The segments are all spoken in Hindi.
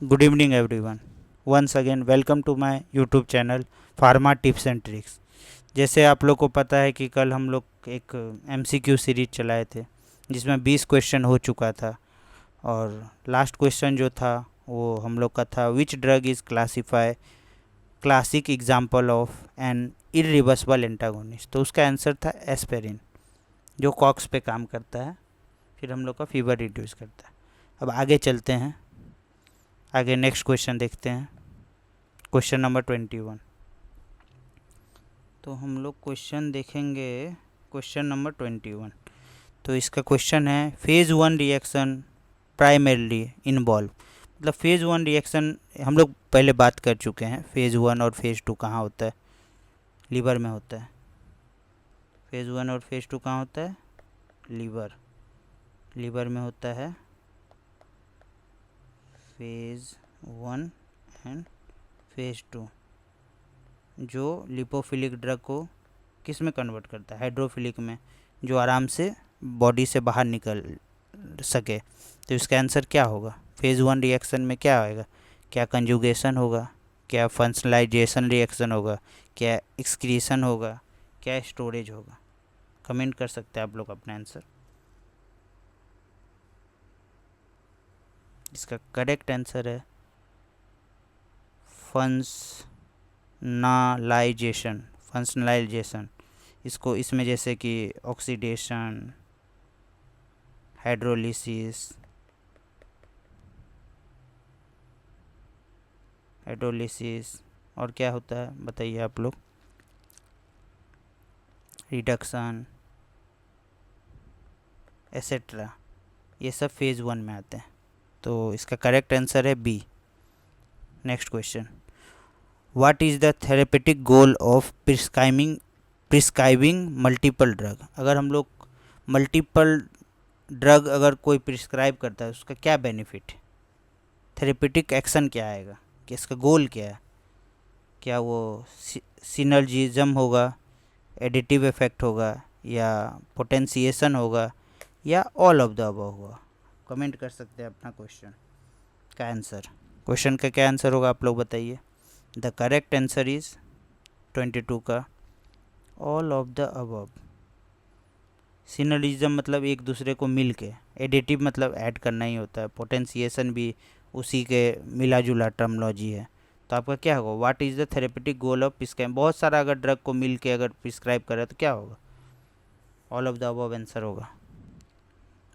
Good evening everyone. Once again welcome to my YouTube channel pharma tips and tricks. जैसे आप लोग को पता है कि कल हम लोग एक एमसीक्यू सीरीज चलाए थे जिसमें 20 क्वेश्चन हो चुका था। और लास्ट क्वेश्चन जो था वो हम लोग का था, which drug is classify classic example of an irreversible antagonist. तो उसका आंसर था एस्पेरिन, जो कॉक्स पे काम करता है, फिर हम लोग का फीवर रिड्यूस करता है। अब आगे चलते हैं, आगे नेक्स्ट क्वेश्चन देखते हैं, क्वेश्चन नंबर 21। तो हम लोग क्वेश्चन देखेंगे क्वेश्चन नंबर 21। तो इसका क्वेश्चन है, phase one reaction primarily involve. मतलब फेज़ वन रिएक्शन हम लोग पहले बात कर चुके हैं। फेज़ वन और फेज़ टू कहाँ होता है? लीवर में होता है। फेज़ वन और फेज़ टू कहाँ होता है? लीवर में होता है phase one and phase two, जो लिपोफिलिक ड्रग को किस में कन्वर्ट करता है? हाइड्रोफिलिक में, जो आराम से बॉडी से बाहर निकल सके। तो इसका आंसर क्या होगा? फेज़ वन रिएक्शन में क्या आएगा? क्या कंजुगेशन होगा? क्या फंक्शनलाइजेशन रिएक्शन होगा? क्या एक्सक्रीशन होगा? क्या स्टोरेज होगा? कमेंट कर सकते हैं आप लोग अपना आंसर। इसका करेक्ट आंसर है फंक्शनलाइजेशन। इसको इसमें जैसे कि ऑक्सीडेशन, हाइड्रोलिसिस और क्या होता है बताइए आप लोग? रिडक्शन एसेट्रा, ये सब फेज़ वन में आते हैं। तो इसका करेक्ट आंसर है B. Next question, what is the therapeutic goal of prescribing multiple drug. अगर हम लोग मल्टीपल ड्रग अगर कोई प्रिस्क्राइब करता है, उसका क्या बेनिफिट है? थेरेपेटिक एक्शन क्या आएगा? कि इसका गोल क्या है? क्या वो सिनर्जिज्म होगा, एडिटिव इफेक्ट होगा, या पोटेंशिएशन होगा, या ऑल ऑफ द अबव होगा? कमेंट कर सकते हैं अपना क्वेश्चन का आंसर। क्वेश्चन का क्या आंसर होगा आप लोग बताइए? द करेक्ट आंसर इज़ 22 का all of the above. Synergism मतलब एक दूसरे को मिल के, एडिटिव मतलब ऐड करना ही होता है, पोटेंशिएशन भी उसी के मिला जुला टर्मोलॉजी है। तो आपका क्या होगा? What is the therapeutic goal of prescribe. बहुत सारा अगर ड्रग को मिल के अगर प्रिस्क्राइब करे तो क्या होगा? All of the above answer होगा।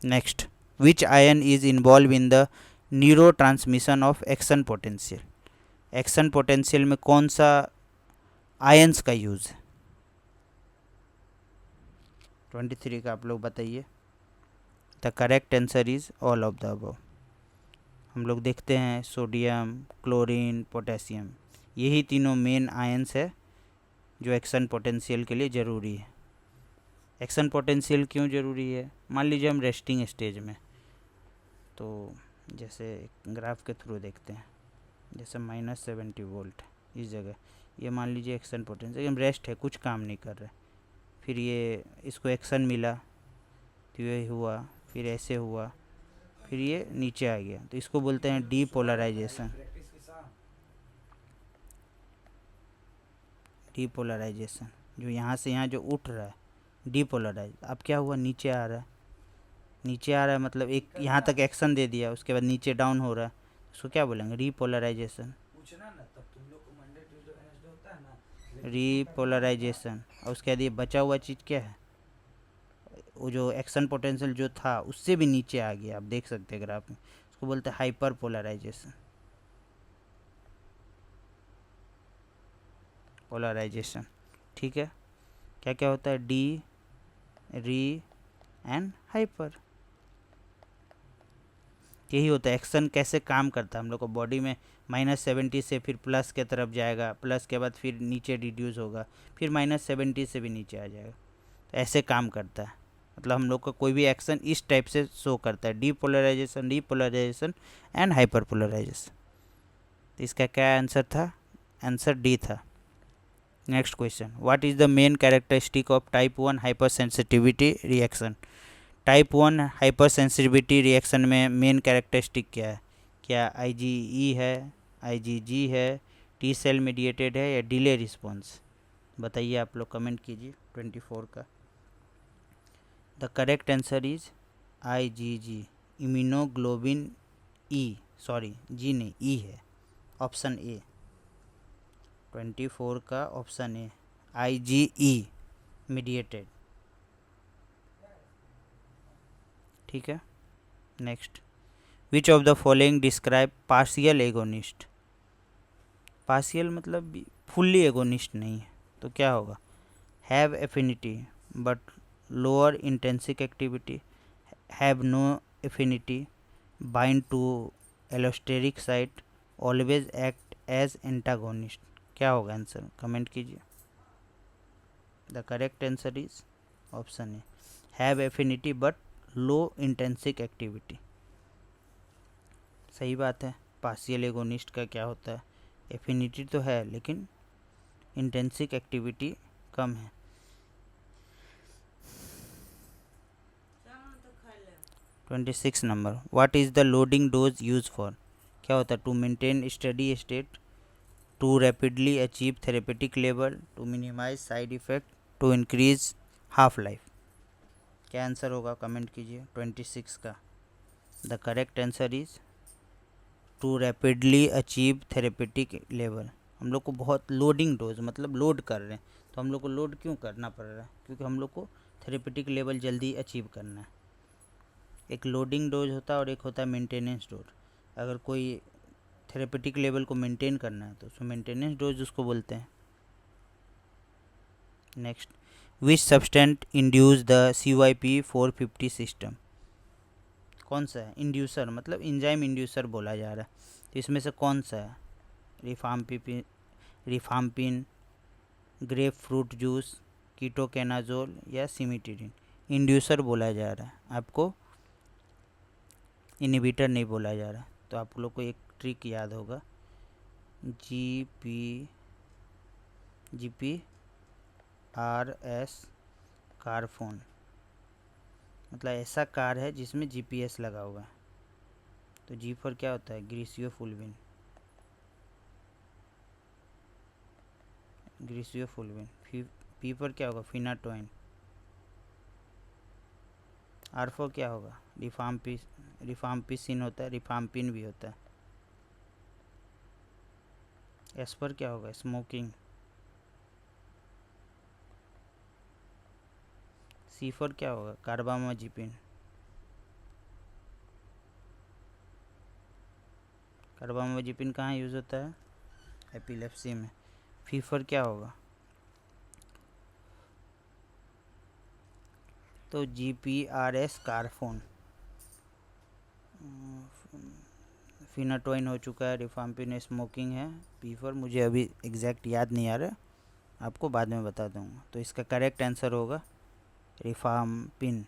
Next, which ion is involve in the neurotransmission of action potential. Action potential में कौन सा आयंस का यूज़ है? 23 का आप लोग बताइए। The correct answer is all of the above. हम लोग देखते हैं सोडियम, क्लोरीन, पोटेशियम, यही तीनों मेन आयंस है जो एक्शन पोटेंशियल के लिए ज़रूरी है। एक्शन पोटेंशियल क्यों ज़रूरी है? मान लीजिए हम रेस्टिंग स्टेज में, तो जैसे ग्राफ के थ्रू देखते हैं, जैसे -70 वोल्ट इस जगह, ये मान लीजिए एक्शन पोटेंशियल, हम रेस्ट है, कुछ काम नहीं कर रहे, फिर ये इसको एक्शन मिला तो ये हुआ, फिर ऐसे हुआ, फिर ये नीचे आ गया, तो इसको बोलते हैं डीपोलराइजेशन। डीपोलराइजेशन जो यहाँ से यहाँ जो उठ रहा है, डीपोलराइज। अब क्या हुआ? नीचे आ रहा है, नीचे आ रहा है मतलब एक यहाँ तक एक्शन दे दिया, उसके बाद नीचे डाउन हो रहा है, उसको क्या बोलेंगे? रीपोलराइजेशन। रीपोलराइजेशन। और उसके बाद ये बचा हुआ चीज़ क्या है? वो जो एक्शन पोटेंशियल जो था उससे भी नीचे आ गया, आप देख सकते हैं ग्राफ में, उसको बोलते हैं हाइपर पोलराइजेशन। पोलराइजेशन, ठीक है। क्या क्या होता है? डी, री एंड हाइपर, यही होता है। एक्शन कैसे काम करता है हम लोग को बॉडी में? -70 से फिर प्लस के तरफ जाएगा, प्लस के बाद फिर नीचे रिड्यूस होगा, फिर -70 से भी नीचे आ जाएगा। तो ऐसे काम करता है, मतलब हम लोग का कोई भी एक्शन इस टाइप से शो करता है, depolarisation, repolarisation and hyper polarisation. तो इसका क्या आंसर था? आंसर डी था। Next question, what is the main characteristic of type 1 hyper sensitivity reaction. Type 1 hyper sensitivity reaction में मेन कैरेक्टरिस्टिक क्या है? क्या IgE है, IgG है, टी सेल मीडिएटेड है या डिले रिस्पॉन्स? बताइए, आप लोग कमेंट कीजिए 24 का। The correct answer is IgG, immunoglobin E, sorry G नहीं, E है, ऑप्शन ए, 24 का ऑप्शन ए, IgE मीडिएटेड। ठीक है, next, which of the following describe partial agonist? Partial मतलब फुल्ली एगोनिस्ट नहीं है, तो क्या होगा? Have affinity but lower intrinsic activity, have no affinity, bind to allosteric site, always act as antagonist. क्या होगा आंसर? कमेंट कीजिए। The correct answer is option A, have affinity but low intrinsic activity. सही बात है, पार्शियल एगोनिस्ट का क्या होता है? एफिनिटी तो है लेकिन इंटेंसिक एक्टिविटी कम है। तो 26 नंबर, what is the loading dose use for? क्या होता है? To maintain steady state, to rapidly achieve therapeutic level, to minimise side effect, to increase half life. क्या आंसर होगा? कमेंट कीजिए 26 का। The correct answer is to rapidly achieve therapeutic level. हम लोग को बहुत लोडिंग डोज मतलब लोड कर रहे हैं, तो हम लोग को लोड क्यों करना पड़ रहा है? क्योंकि हम लोग को थेरेपेटिक लेवल जल्दी अचीव करना है। एक लोडिंग डोज होता है और एक होता है मेंटेनेंस डोज। अगर कोई थेरेपेटिक लेवल को मेंटेन करना है तो उसमें मेंटेनेंस डोज उसको बोलते हैं। Next, which substance induce the CYP450 system? कौन सा है? इंड्यूसर मतलब इंजाइम इंड्यूसर बोला जा रहा है, तो इसमें से कौन सा है? रिफाम्पिन, ग्रेप फ्रूट जूस, कीटोकेनाजोल या सिमिटिरिन? इंड्यूसर बोला जा रहा है, आपको इनहिबिटर नहीं बोला जा रहा। तो आप लोग को एक ट्रिक याद होगा, GPRS कारफोन, मतलब ऐसा कार है जिसमें GPS लगा हुआ है। तो G पर क्या होता है? ग्रीसियोफुल्विन, ग्रीसियोफुल्विन। P पर क्या होगा? फिनाटोइन। R पर क्या होगा? रिफाम्पिसिन होता है, रिफाम्पिन भी होता है। S पर क्या होगा? स्मोकिंग। C पर क्या होगा? कार्बामाजिपिन। कार्बामाजिपिन कहाँ यूज़ होता है? एपिलेप्सी में। फीफर क्या होगा? तो GPRS कारफोन। फिनाटोइन हो चुका है, रिफाम्पिन स्मोकिंग है, पीफर मुझे अभी एग्जैक्ट याद नहीं आ रहा, आपको बाद में बता दूंगा। तो इसका करेक्ट आंसर होगा रिफाम्पिन।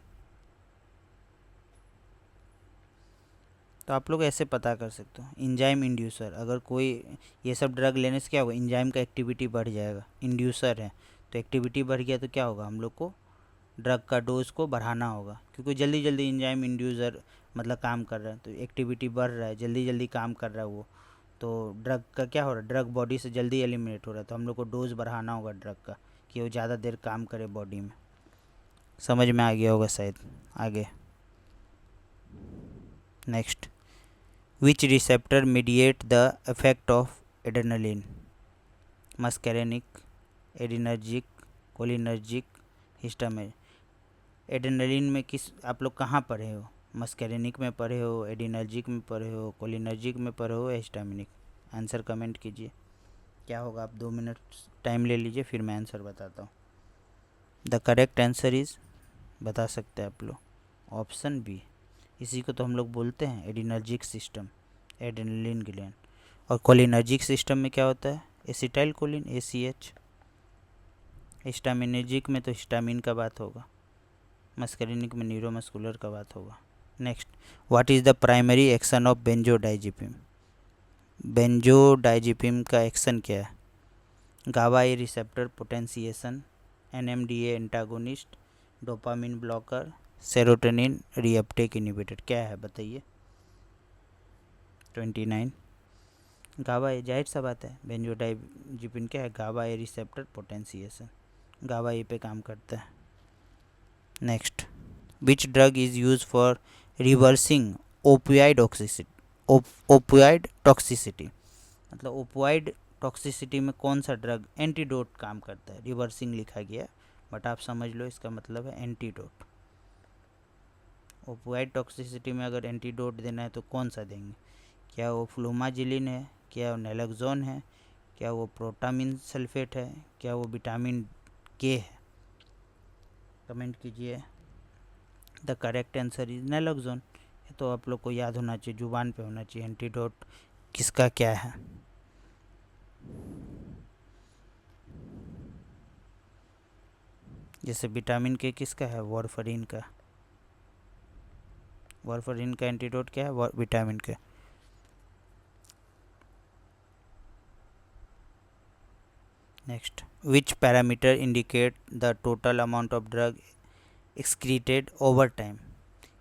तो आप लोग ऐसे पता कर सकते हो, इंजाइम इंड्यूसर। अगर कोई ये सब ड्रग लेने से क्या होगा? इंजाइम का एक्टिविटी बढ़ जाएगा, इंड्यूसर है तो एक्टिविटी बढ़ गया, तो क्या होगा? हम लोग को ड्रग का डोज को बढ़ाना होगा, क्योंकि जल्दी जल्दी इंजाइम इंड्यूसर मतलब काम कर रहा है, तो एक्टिविटी बढ़ रहा है, जल्दी जल्दी काम कर रहा है वो, तो ड्रग का क्या हो रहा है? ड्रग बॉडी से जल्दी एलिमिनेट हो रहा है, तो हम लोग को डोज बढ़ाना होगा ड्रग का, कि वो ज़्यादा देर काम करे बॉडी में। समझ में आ गया होगा शायद। आगे next, which receptor mediate the effect of adrenaline? Muscarinic, adrenergic, cholinergic, histamine. Adrenaline में किस, आप लोग कहाँ पढ़े हो? मस्कैरेनिक में पढ़े हो, एडिनर्जिक में पढ़े हो, कोलिनर्जिक में पढ़े हो, हिस्टामिनिक? आंसर कमेंट कीजिए। क्या होगा? आप 2 मिनट टाइम ले लीजिए, फिर मैं आंसर बताता हूँ। द करेक्ट आंसर इज़, बता सकते हैं आप लोग, ऑप्शन बी। इसी को तो हम लोग बोलते हैं एडिनर्जिक सिस्टम, एड्रेनलिन ग्लैंड। और कोलिनर्जिक सिस्टम में क्या होता है? Acetyl choline, ACH। हिस्टामिनर्जिक में तो हिस्टामिन का बात होगा, मस्कैरेनिक में न्यूरोमस्कुलर का बात होगा। Next, what is the primary action of benzodiazepine? Benzodiazepine का एक्शन क्या है? GABA A receptor potentiation, NMDA antagonist, dopamine blocker, serotonin reuptake inhibitor. क्या है बताइए? 29। गाबा ए, जाहिर सा बात है, बेंजोडाइजिपिन क्या है, गाबा ए रिसेप्टर पोटेंशिएशन, गाबा ए पे काम करता है। Next, which drug is use for reversing opioid toxicity, मतलब ओपियाइड टॉक्सिसिटी में कौन सा ड्रग एंटीडोट काम करता है। रिवर्सिंग लिखा गया बट आप समझ लो इसका मतलब है एंटीडोट। ओपियाइड टॉक्सिसिटी में अगर एंटीडोट देना है तो कौन सा देंगे, क्या वो फ्लूमाजिलिन है, क्या वो नैलोक्सोन है, क्या वो प्रोटामिन सल्फेट है, क्या वो विटामिन के है। कमेंट कीजिए। The correct answer is naloxone. ये तो आप लोग को याद होना चाहिए, जुबान पे होना चाहिए एंटीडोट किसका क्या है। जैसे विटामिन के किसका है, वारफरीन का। वारफरीन का एंटीडोट क्या है, विटामिन के। Next, which parameter indicate the total amount of drug excreted over time.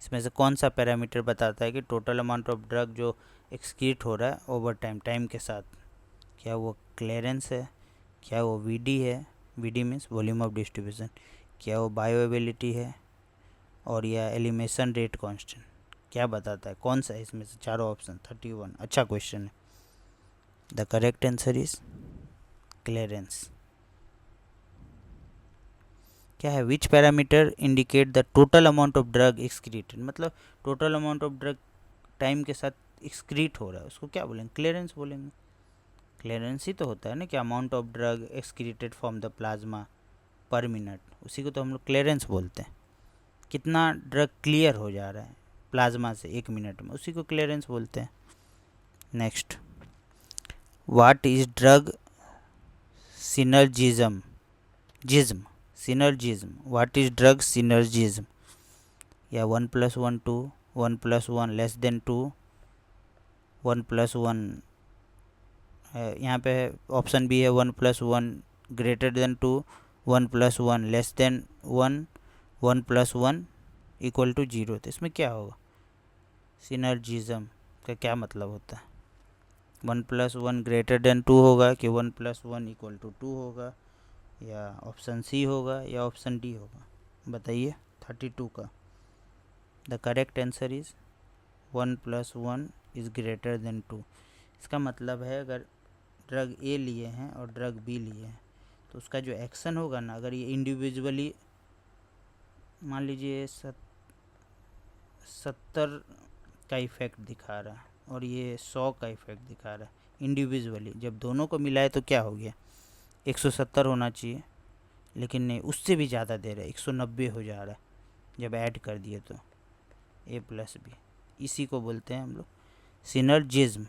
इसमें से कौन सा पैरामीटर बताता है कि टोटल अमाउंट ऑफ ड्रग जो एक्सक्रीट हो रहा है ओवर टाइम के साथ। क्या वो क्लियरेंस है, क्या वो वीडी है, VD means volume of distribution, क्या वो बायोअवेबिलिटी है, और या एलिमिनेशन रेट कांस्टेंट। क्या बताता है, कौन सा है इसमें से चारों ऑप्शन। 31 अच्छा क्वेश्चन है। The correct answer is clearance. क्या है, which parameter indicate the total amount of drug excreted, मतलब total amount of drug time के साथ एक्सक्रीट हो रहा है उसको क्या बोलेंगे, क्लियरेंस बोलेंगे। क्लियरेंस ही तो होता है ना कि amount of drug excreted from the plasma पर मिनट, उसी को तो हम लोग क्लियरेंस बोलते हैं। कितना ड्रग क्लियर हो जा रहा है प्लाज्मा से 1 मिनट में, उसी को क्लियरेंस बोलते हैं। Next, what is drug synergism, what is drug synergism. या 1+1 2, 1+1 लेस देन 2, 1+1 यहाँ पे ऑप्शन बी है 1+1 greater than 2, 1+1 less than 1, 1+1 equal to 0। तो इसमें क्या होगा, सिनर्जिज्म का क्या मतलब होता है। 1+1 ग्रेटर देन 2 होगा कि 1+1 इक्वल टू 2 होगा, या ऑप्शन सी होगा या ऑप्शन डी होगा, बताइए। 32 का the correct answer is 1+1 is greater than 2। इसका मतलब है अगर ड्रग ए लिए हैं और ड्रग बी लिए हैं तो उसका जो एक्शन होगा ना, अगर ये इंडिविजुअली मान लीजिए 70 का इफ़ेक्ट दिखा रहा है और ये 100 का इफ़ेक्ट दिखा रहा है इंडिविजुअली, जब दोनों को मिलाए तो क्या हो गया, 170 होना चाहिए, लेकिन नहीं, उससे भी ज़्यादा दे रहा है, 190 हो जा रहा है जब ऐड कर दिए तो ए प्लस बी। इसी को बोलते हैं हम लोग सिनर्जिज्म।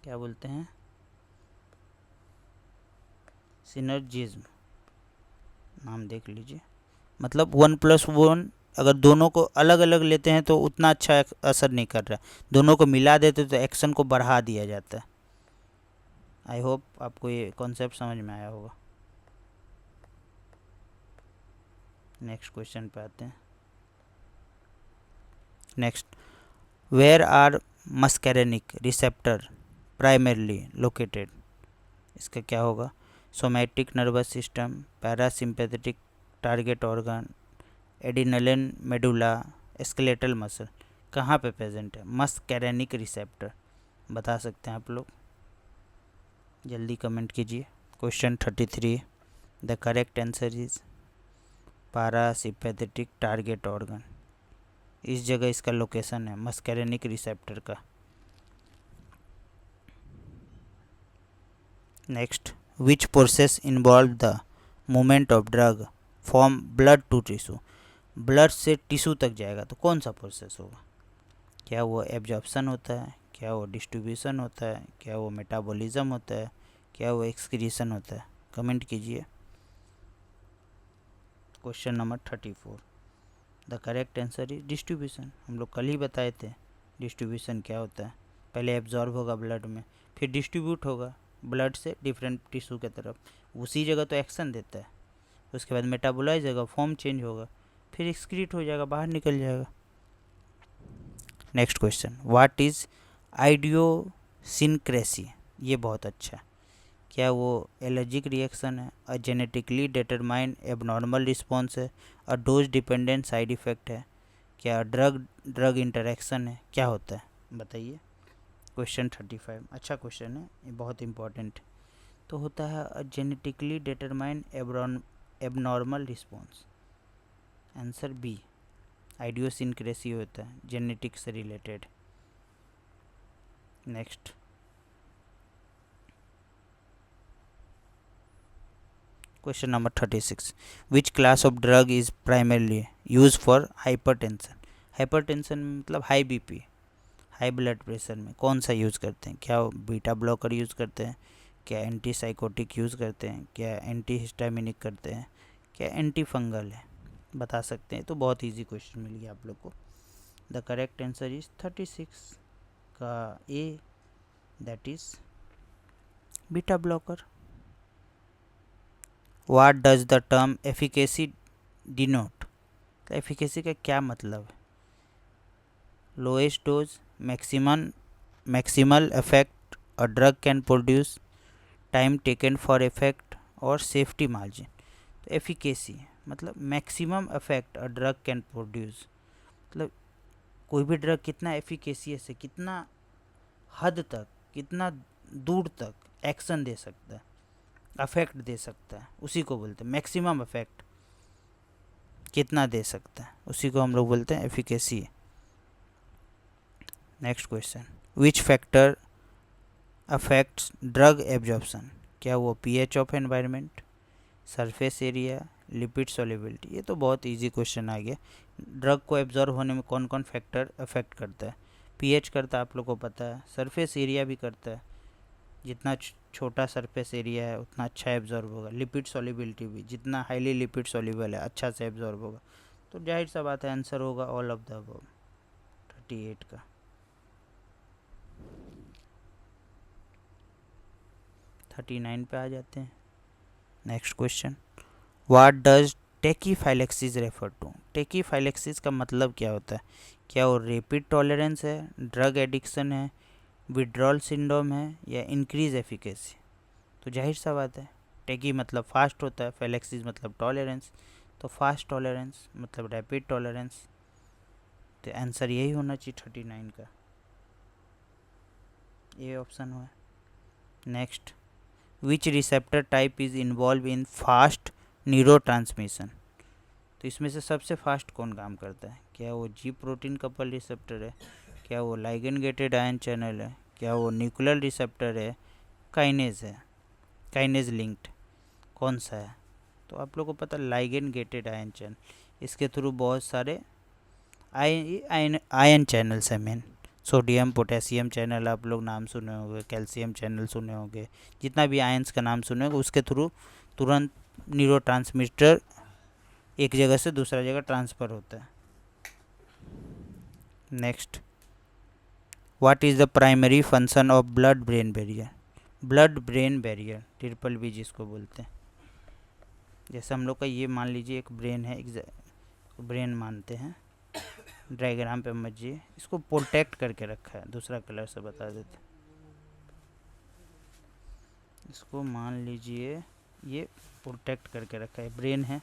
क्या बोलते हैं, सिनर्जिज्म, नाम देख लीजिए। मतलब 1+1 अगर दोनों को अलग अलग लेते हैं तो उतना अच्छा असर नहीं कर रहा है, दोनों को मिला देते तो एक्शन को बढ़ा दिया जाता है। आई होप आपको ये कॉन्सेप्ट समझ में आया होगा। नेक्स्ट क्वेश्चन पे आते हैं। Next, where are muscarinic receptor primarily located. इसका क्या होगा, somatic nervous system, parasympathetic target organ, adrenal medulla, skeletal muscle, कहाँ पे प्रेजेंट है मस्कैरेनिक रिसेप्टर, बता सकते हैं आप लोग, जल्दी कमेंट कीजिए। Question 33, the correct answer is parasympathetic target organ, इस जगह इसका लोकेशन है मस्कैरेनिक रिसेप्टर का। Next, which process involve the movement of drug from blood to tissue, blood से टिश्यू तक जाएगा तो कौन सा प्रोसेस होगा, क्या वो एब्जॉर्प्शन होता है, क्या वो डिस्ट्रीब्यूशन होता है, क्या वो मेटाबॉलिज्म होता है, क्या वो एक्सक्रीशन होता है, कमेंट कीजिए। Question number 34, the correct answer is distribution. हम लोग कल ही बताए थे डिस्ट्रीब्यूशन क्या होता है, पहले एब्जॉर्ब होगा ब्लड में, फिर डिस्ट्रीब्यूट होगा ब्लड से डिफरेंट टिश्यू के तरफ, उसी जगह तो एक्शन देता है, उसके बाद मेटाबोलाइज होगा, फॉर्म चेंज होगा, फिर एक्सक्रीट हो जाएगा, बाहर निकल जाएगा। Next question, what is idiosyncrasy? ये बहुत अच्छा है। क्या वो एलर्जिक रिएक्शन है, a genetically determined abnormal response है, a dose dependent side effect है, क्या ड्रग ड्रग इंटरेक्शन है, क्या होता है बताइए। क्वेश्चन 35 अच्छा क्वेश्चन है, ये बहुत इंपॉर्टेंट। तो होता है genetically determined abnormal response, answer B, idiosyncrasy होता है जेनेटिक से related. Next question number 36, which class of drug is primarily use for hypertension? Hypertension मतलब high BP, high blood pressure में कौन सा यूज़ करते हैं? क्या बीटा ब्लॉकर यूज़ करते हैं, क्या एंटी साइकोटिक यूज़ करते हैं, क्या एंटी हिस्टामिनिक करते हैं, क्या एंटी फंगल है, बता सकते हैं। तो बहुत इजी क्वेश्चन मिल गया आप लोग को। द करेक्ट आंसर इज 36 का A, that is beta blocker. What does the term efficacy denote? Efficacy का क्या मतलब है? Lowest dose, maximal effect a drug can produce, time taken for effect और सेफ्टी मार्जिन। तो एफिकेसी मतलब maximum effect a drug can produce, मतलब कोई भी ड्रग कितना एफिकेसी से, कितना हद तक, कितना दूर तक एक्शन दे सकता है, अफेक्ट दे सकता है, उसी को बोलते हैं मैक्सिमम इफेक्ट। कितना दे सकता है उसी को हम लोग बोलते हैं efficacy. Next question, which factor affects drug absorption? क्या वो pH of environment, surface area, lipid solubility? ये तो बहुत इजी क्वेश्चन आ गया। ड्रग को एब्जॉर्ब होने में कौन कौन फैक्टर अफेक्ट करता है? पीएच करता है, आप लोग को पता है। सरफेस एरिया भी करता है, जितना छोटा सरफेस एरिया है उतना अच्छा एब्जॉर्ब होगा। लिपिड सॉल्युबिलिटी भी, जितना हाईली लिपिड सॉल्युबल है अच्छा से एब्जॉर्ब होगा। तो जाहिर सा बात है आंसर होगा ऑल ऑफ द अबव, 38 का। 39 पे आ जाते हैं। Next question, what does tachyphylaxis refer to? Tachyphylaxis का मतलब क्या होता है? क्या वो रैपिड टॉलरेंस है, ड्रग एडिक्शन है, विड्रॉल सिंड्रोम है, या इंक्रीज एफिकेसी? तो जाहिर सा बात है, टेकी मतलब फास्ट होता है, फाइलेक्सिस मतलब टॉलरेंस, तो फास्ट टॉलरेंस मतलब रैपिड टॉलरेंस। तो आंसर यही होना चाहिए 39 का, ये ऑप्शन हुआ। Next, which receptor type is involve in fast neuro transmission? तो इसमें से सबसे फास्ट कौन काम करता है? क्या वो जी प्रोटीन कपल रिसेप्टर है, क्या वो लाइगेंड गेटेड आयन चैनल है, क्या वो न्यूक्लियर रिसेप्टर है, काइनेज है, काइनेज लिंक्ड, कौन सा है? तो आप लोगों को पता लाइगेंड गेटेड आयन चैनल, इसके थ्रू बहुत सारे आयन चैनल्स हैं मेन। सोडियम पोटेशियम चैनल आप लोग नाम सुने होंगे, कैल्शियम चैनल सुने होंगे, जितना भी आयंस का नाम सुने होंगे उसके थ्रू तुरंत न्यूरो ट्रांसमीटर एक जगह से दूसरा जगह ट्रांसफ़र होता है। Next, what is the primary function of blood brain barrier? Blood brain barrier, triple B जिसको बोलते हैं। जैसे हम लोग का ये मान लीजिए एक ब्रेन है, ब्रेन मानते हैं, डायग्राम पे समझिए, इसको प्रोटेक्ट करके रखा है, दूसरा कलर से बता देते। इसको मान लीजिए ये प्रोटेक्ट करके रखा है, ब्रेन है,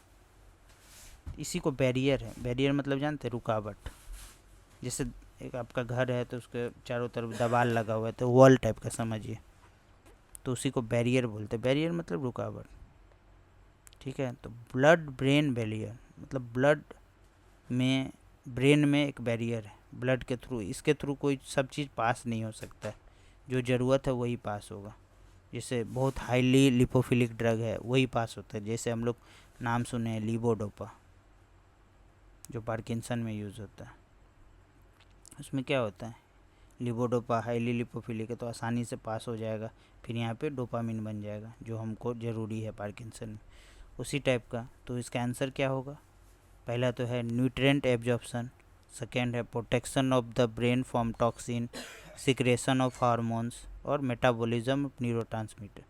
इसी को बैरियर है। बैरियर मतलब जानते हैं, रुकावट। जैसे एक आपका घर है तो उसके चारों तरफ दीवार लगा हुआ है, तो वॉल टाइप का समझिए, तो उसी को बैरियर बोलते हैं। बैरियर मतलब रुकावट, ठीक है। तो ब्लड ब्रेन बैरियर मतलब ब्लड में, ब्रेन में एक बैरियर है, ब्लड के थ्रू, इसके थ्रू कोई सब चीज़ पास नहीं हो सकता है, जो ज़रूरत है वही पास होगा। जैसे बहुत हाईली लिपोफिलिक ड्रग है वही पास होता है, जैसे हम लोग नाम सुने हैं लीवोडोपा, जो पार्किंसन में यूज़ होता है। उसमें क्या होता है, लिवोडोपा हाईली लिपोफिलिक है तो आसानी से पास हो जाएगा, फिर यहाँ पे डोपामिन बन जाएगा जो हमको ज़रूरी है पार्किंसन में, उसी टाइप का। तो इसका आंसर क्या होगा? पहला तो है न्यूट्रिएंट एब्जॉर्प्शन, सेकेंड है protection of the brain from toxin, secretion of hormones, और मेटाबॉलिज्म ऑफ न्यूरोट्रांसमीटर।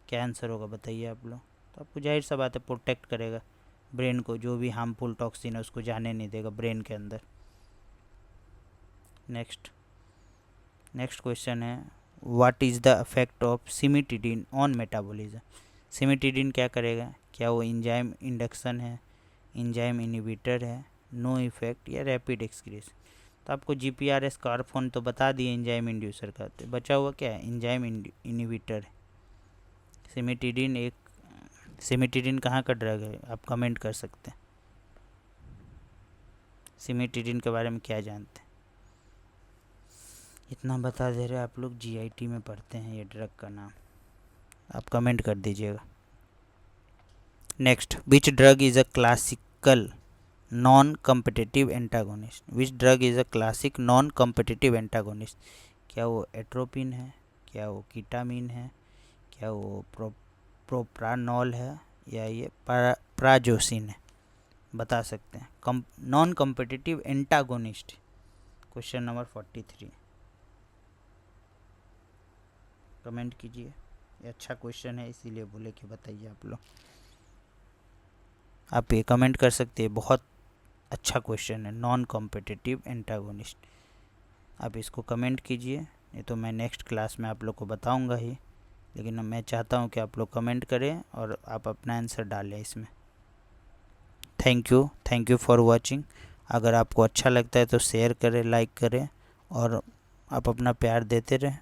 क्या आंसर होगा बताइए आप लोग? तो आपको जाहिर सा बात है प्रोटेक्ट करेगा ब्रेन को, जो भी हार्मफुल टॉक्सिन है उसको जाने नहीं देगा ब्रेन के अंदर। नेक्स्ट क्वेश्चन है, what is the effect of cimetidine on metabolism. Cimetidine क्या करेगा, क्या वो एंजाइम इंडक्शन है, एंजाइम इनहिबिटर है, नो इफेक्ट या रैपिड एक्सक्रीशन। तो आपको GPRS कारफोन तो बता दिए एंजाइम इंड्यूसर का, तो बचा हुआ क्या है, एंजाइम इनहिबिटर है। सिमिटिडिन कहाँ का ड्रग है, आप कमेंट कर सकते हैं। सिमिटिडिन के बारे में क्या जानते हैं, इतना बता दे रहे आप लोग, GIT में पढ़ते हैं ये ड्रग का नाम, आप कमेंट कर दीजिएगा। Next, which drug is a classical non competitive antagonist. Which drug is a classic non competitive antagonist. क्या वो एट्रोपिन है, क्या वो कीटामिन है, क्या वो प्रोप्रानॉल है, या ये प्राजोसिन है, बता सकते हैं। Non competitive antagonist, question number 43, comment कीजिए। ये अच्छा क्वेश्चन है इसीलिए बोले कि बताइए आप लोग, आप ये कमेंट कर सकते हैं, बहुत अच्छा क्वेश्चन है नॉन कॉम्पिटिटिव एंटागोनिस्ट। आप इसको कमेंट कीजिए, नहीं तो मैं नेक्स्ट क्लास में आप लोग को बताऊंगा ही, लेकिन मैं चाहता हूं कि आप लोग कमेंट करें और आप अपना आंसर डालें इसमें। Thank you for watching. अगर आपको अच्छा लगता है तो शेयर करें, लाइक करें और आप अपना प्यार देते रहें।